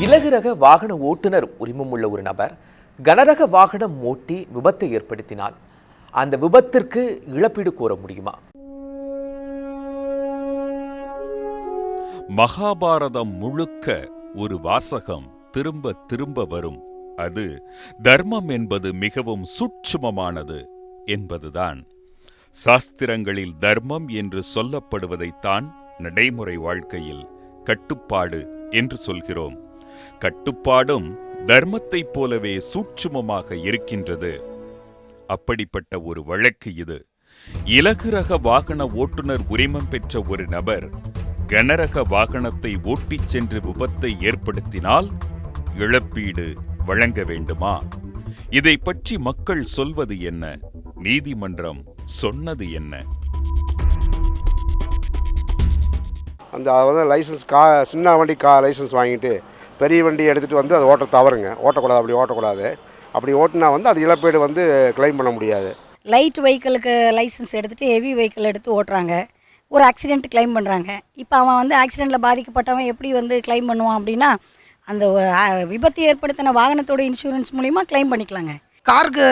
இலகு ரக வாகன ஓட்டுநர் உரிமம் உள்ள ஒரு நபர் கனரக வாகனம் ஓட்டி விபத்தை ஏற்படுத்தினால் அந்த விபத்திற்கு இழப்பீடு கோர முடியுமா? மகாபாரதம் முழுக்க ஒரு வாசகம் திரும்ப திரும்ப வரும். அது தர்மம் என்பது மிகவும் சூட்சுமமானது என்பதுதான். சாஸ்திரங்களில் தர்மம் என்று சொல்லப்படுவதைத்தான் நடைமுறை வாழ்க்கையில் கட்டுப்பாடு என்று சொல்கிறோம். கட்டுப்பாடும் தர்மத்தைப் போலவே சூட்சுமமாக இருக்கின்றது. அப்படிப்பட்ட ஒரு வழக்கு இது. இலகு ரக வாகன ஓட்டுநர் உரிமம் பெற்ற ஒரு நபர் கனரக வாகனத்தை ஓட்டிச் சென்று விபத்தை ஏற்படுத்தினால் இழப்பீடு வழங்க வேண்டுமா? இதை பற்றி மக்கள் சொல்வது என்ன? நீதிமன்றம் சொன்னது என்ன? அந்த லைசன்ஸ் சின்ன வண்டி லைசன்ஸ் வாங்கிட்டு பெரிய வண்டி எடுத்துகிட்டு வந்து அதை ஓட்ட தவறுங்க. ஓட்டக்கூடாது, அப்படி ஓட்டக்கூடாது. அப்படி ஓட்டினா அது இழப்பீடு கிளைம் பண்ண முடியாது. லைட் வெஹிக்கிளுக்கு லைசன்ஸ் எடுத்துகிட்டு ஹெவி வெஹிக்கிள் எடுத்து ஓட்டுறாங்க, ஒரு ஆக்சிடெண்ட் கிளைம் பண்ணுறாங்க. இப்போ அவன் ஆக்சிடெண்ட்டில் பாதிக்கப்பட்டவன் எப்படி கிளைம் பண்ணுவான் அப்படின்னா, அந்த விபத்து ஏற்படுத்தின வாகனத்தோட இன்சூரன்ஸ் மூலிமா கிளைம் பண்ணிக்கலாங்க. காருக்கு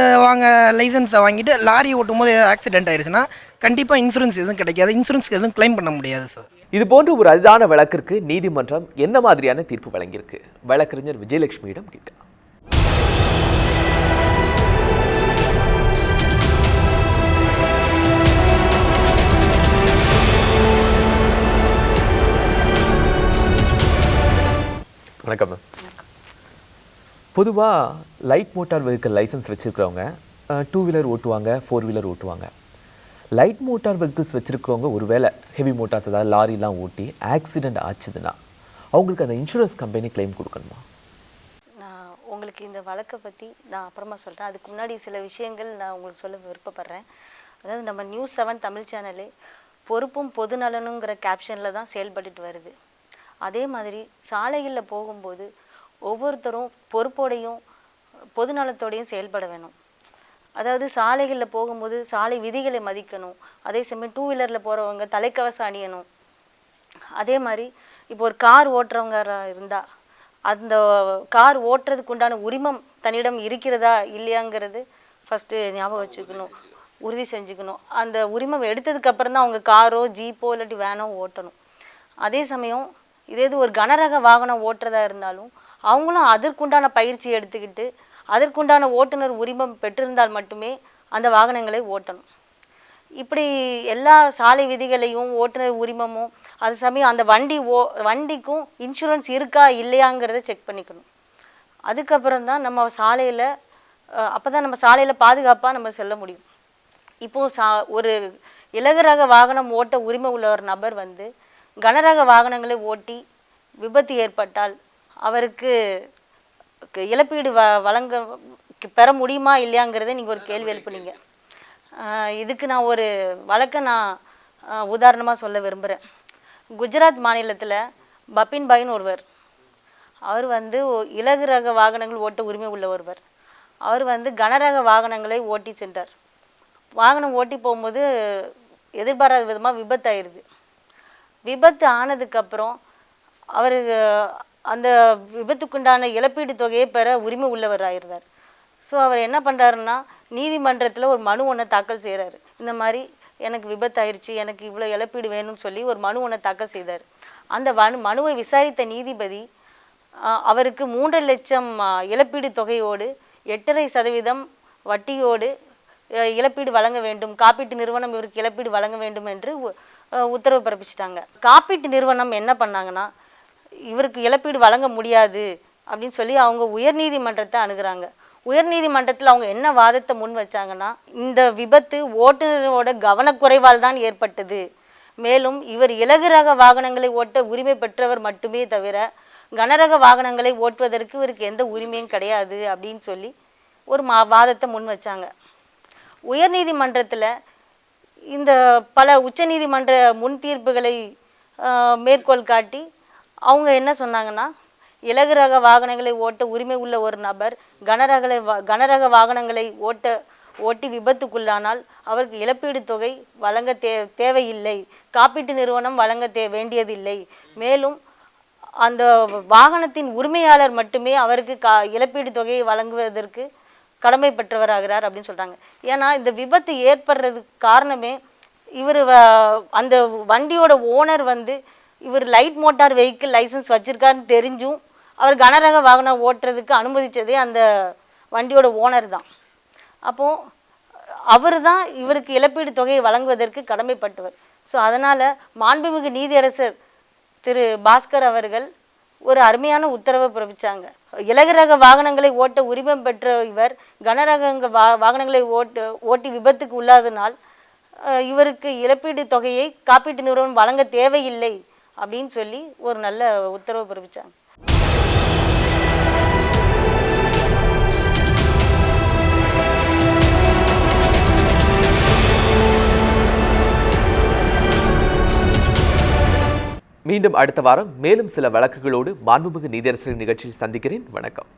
லைசன்ஸை வாங்கிட்டு லாரி ஓட்டும் போது ஆக்சிடென்ட் ஆயிடுச்சுன்னா கண்டிப்பாக இன்சூரன்ஸ் எதுவும் கிடைக்காது. இன்சூரன்ஸ்க்கு எதுவும் கிளைம் பண்ண முடியாது சார். இது போன்ற ஒரு அரிதான வழக்கிற்கு நீதிமன்றம் என்ன மாதிரியான தீர்ப்பு வழங்கியிருக்கு? வழக்கறிஞர் விஜயலட்சுமியிடம் கேட்கலாம். வணக்கம் மேம். பொதுவாக லைட் மோட்டார் வெஹிக்கிள் லைசன்ஸ் வச்சுருக்கிறவங்க 2 வீலர் ஓட்டுவாங்க, 4 வீலர் ஓட்டுவாங்க. லைட் மோட்டார் வெஹிக்கிள்ஸ் வச்சுருக்கிறவங்க ஒருவேளை ஹெவி மோட்டார்ஸ் ஏதாவது லாரிலாம் ஓட்டி ஆக்சிடெண்ட் ஆச்சுதுன்னா அவங்களுக்கு அந்த இன்சூரன்ஸ் கம்பெனி கிளைம் கொடுக்கணுமா? நான் உங்களுக்கு இந்த வழக்கை பற்றி நான் அப்புறமா சொல்கிறேன். அதுக்கு முன்னாடி சில விஷயங்கள் நான் உங்களுக்கு சொல்ல விருப்பப்படுறேன். அதாவது நம்ம நியூஸ் 7 தமிழ் சேனலே பொறுப்பும் பொது நலனுங்கிற கேப்ஷனில் தான் செயல்பட்டுட்டு வருது. அதே மாதிரி சாலைகளில் போகும்போது ஒவ்வொருத்தரும் பொறுப்போடையும் பொது நலத்தோடையும் செயல்பட வேணும். அதாவது சாலைகளில் போகும்போது சாலை விதிகளை மதிக்கணும். அதே சமயம் 2 வீலரில் போகிறவங்க தலைக்கவசம் அணியணும். அதே மாதிரி இப்போ ஒரு கார் ஓட்டுறவங்க இருந்தால் அந்த கார் ஓட்டுறதுக்கு உண்டான உரிமம் தன்னிடம் இருக்கிறதா இல்லையாங்கிறது ஃபஸ்ட்டு ஞாபகம் வச்சுக்கணும், உறுதி செஞ்சுக்கணும். அந்த உரிமம் எடுத்ததுக்கப்புறம் தான் அவங்க காரோ ஜீப்போ இல்லாட்டி வேனோ ஓட்டணும். அதே சமயம் இதே ஒரு கனரக வாகனம் ஓட்டுறதா இருந்தாலும் அவங்களும் அதற்குண்டான பயிற்சி எடுத்துக்கிட்டு அதற்குண்டான ஓட்டுநர் உரிமம் பெற்றிருந்தால் மட்டுமே அந்த வாகனங்களை ஓட்டணும். இப்படி எல்லா சாலை விதிகளையும் ஓட்டுநர் உரிமமும் அது சமயம் அந்த வண்டிக்கும் இன்சூரன்ஸ் இருக்கா இல்லையாங்கிறத செக் பண்ணிக்கணும். அதுக்கப்புறம் தான் நம்ம சாலையில் அப்போ தான் நம்ம சாலையில் பாதுகாப்பாக நம்ம செல்ல முடியும். இப்போது ஒரு இலகு ரக வாகனம் ஓட்ட உரிமை உள்ள ஒரு நபர் கனரக வாகனங்களை ஓட்டி விபத்து ஏற்பட்டால் அவருக்கு இழப்பீடு பெற முடியுமா இல்லையாங்கிறத நீங்கள் ஒரு கேள்வி எழுப்புனீங்க. இதுக்கு நான் ஒரு வழக்கை உதாரணமாக சொல்ல விரும்புகிறேன். குஜராத் மாநிலத்தில் பபின் பாயின்னு ஒருவர், அவர் இலகு ரக வாகனங்கள் ஓட்ட உரிமை உள்ள ஒருவர். அவர் கனரக வாகனங்களை ஓட்டி சென்றார். வாகனம் ஓட்டி போகும்போது எதிர்பாராத விதமாக விபத்து ஆயிடுது. விபத்து ஆனதுக்கப்புறம் அவர் அந்த விபத்துக்குண்டான இழப்பீடு தொகையை பெற உரிமை உள்ளவர் ஆயிருந்தார். ஸோ அவர் என்ன பண்ணுறாருன்னா நீதிமன்றத்தில் ஒரு மனு ஒன்று தாக்கல் செய்கிறாரு. இந்த மாதிரி எனக்கு விபத்து ஆயிடுச்சு, எனக்கு இவ்வளோ இழப்பீடு வேணும்னு சொல்லி ஒரு மனு ஒன்று தாக்கல் செய்தார். அந்த மனுவை விசாரித்த நீதிபதி அவருக்கு 3 லட்சம் இழப்பீடு தொகையோடு 8.5% வட்டியோடு இழப்பீடு வழங்க வேண்டும், காப்பீட்டு நிறுவனம் இவருக்கு இழப்பீடு வழங்க வேண்டும் என்று உத்தரவு பிறப்பிச்சிட்டாங்க. காப்பீட்டு நிறுவனம் என்ன பண்ணாங்கன்னா இவருக்கு இழப்பீடு வழங்க முடியாது அப்படின்னு சொல்லி அவங்க உயர்நீதிமன்றத்தை அணுகுறாங்க. உயர்நீதிமன்றத்தில் அவங்க என்ன வாதத்தை முன் வச்சாங்கன்னா, இந்த விபத்து ஓட்டுநரோட கவனக்குறைவால் தான் ஏற்பட்டது, மேலும் இவர் இலகு ரக வாகனங்களை ஓட்ட உரிமை பெற்றவர் மட்டுமே தவிர கனரக வாகனங்களை ஓட்டுவதற்கு இவருக்கு எந்த உரிமையும் கிடையாது அப்படின்னு சொல்லி ஒரு வாதத்தை முன் வச்சாங்க. உயர்நீதிமன்றத்தில் இந்த பல உச்சநீதிமன்ற முன் தீர்ப்புகளை மேற்கோள் காட்டி அவங்க என்ன சொன்னாங்கன்னா, இலகு ரக வாகனங்களை ஓட்ட உரிமை உள்ள ஒரு நபர் கனரக வாகனங்களை ஓட்டி விபத்துக்குள்ளானால் அவருக்கு இழப்பீடு தொகை வழங்க தேவையில்லை, காப்பீட்டு நிறுவனம் வழங்க வேண்டியதில்லை, மேலும் அந்த வாகனத்தின் உரிமையாளர் மட்டுமே அவருக்கு இழப்பீடு தொகையை வழங்குவதற்கு கடமைப்பட்டவராகிறார் அப்படின்னு சொல்கிறாங்க. ஏன்னா இந்த விபத்து ஏற்படுறதுக்கு காரணமே இவர் அந்த வண்டியோட ஓனர் வந்து இவர் லைட் மோட்டார் வெஹிக்கிள் லைசன்ஸ் வச்சுருக்காருன்னு தெரிஞ்சும் அவர் கனரக வாகனம் ஓட்டுறதுக்கு அனுமதித்ததே அந்த வண்டியோட ஓனர் தான். அப்போது அவர் தான் இவருக்கு இழப்பீடு தொகையை வழங்குவதற்கு கடமைப்பட்டவர். ஸோ அதனால் மாண்புமிகு நீதியரசர் திரு பாஸ்கர் அவர்கள் ஒரு அருமையான உத்தரவை பிறப்பிச்சாங்க. இலகுரக வாகனங்களை ஓட்ட உரிமம் பெற்ற இவர் கனரக வாகனங்களை ஓட்டி விபத்துக்கு உள்ளாதனால் இவருக்கு இழப்பீடு தொகையை காப்பீட்டு நிறுவனம் வழங்க தேவையில்லை அப்படின்னு சொல்லி ஒரு நல்ல உத்தரவு பிறப்பிச்சாங்க. மீண்டும் அடுத்த வாரம் மேலும் சில வழக்குகளோடு மாண்புமிகு நீதியரசர் நிகழ்ச்சியில் சந்திக்கிறேன். வணக்கம்.